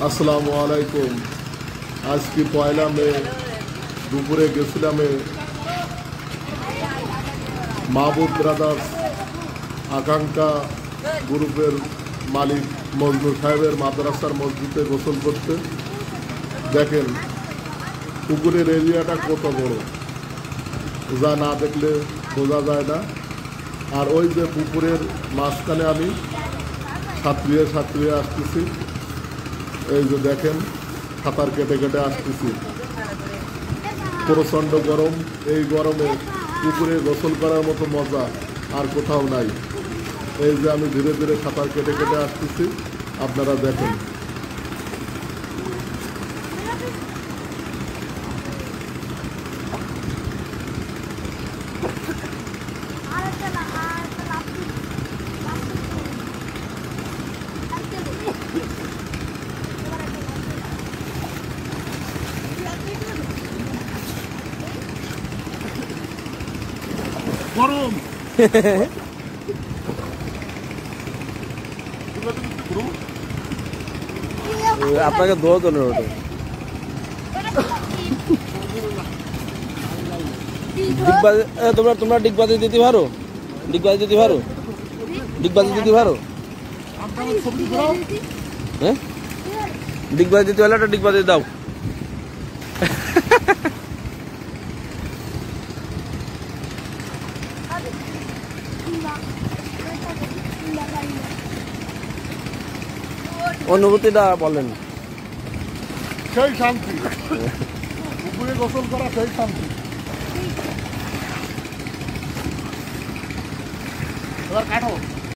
আসসালামু আলাইকুম। আজকে পয়লা মে দুপুরে গেছিলাম মাহবুব ব্রাদার্স আকাঙ্ক্ষা গ্রুপের মালিক মজনুর সাহেবের মাদ্রাসার মসজিদে গোসল করতে। দেখেন পুকুরের এরিয়াটা কত বড়, যা না দেখলে বোঝা যায় না। আর ওই যে পুকুরের মাঝখানে আমি সাঁতরিয়ে আসতেছি, এই যে দেখেন সাঁতার কেটে কেটে আসতেছি। প্রচণ্ড গরম, এই গরমে পুকুরে গোসল করার মতো মজা আর কোথাও নাই। এই যে আমি ধীরে ধীরে সাঁতার কেটে কেটে আসতেছি, আপনারা দেখেন। গরম আপনাকে দোয়া তো ওটা তোমরা ডিগবাজি দিতে পারো? ডিগবাজি দিতে পারো? ডিগবাজি দিতে পারো? হ্যাঁ, ডিগবাজি দিতে পারলে একটা ডিগবাজি দাও। অনুভূতিটা বলেন। সেই শান্তি, পুকুরে গোসল করা সেই শান্তি। এবার কাটো।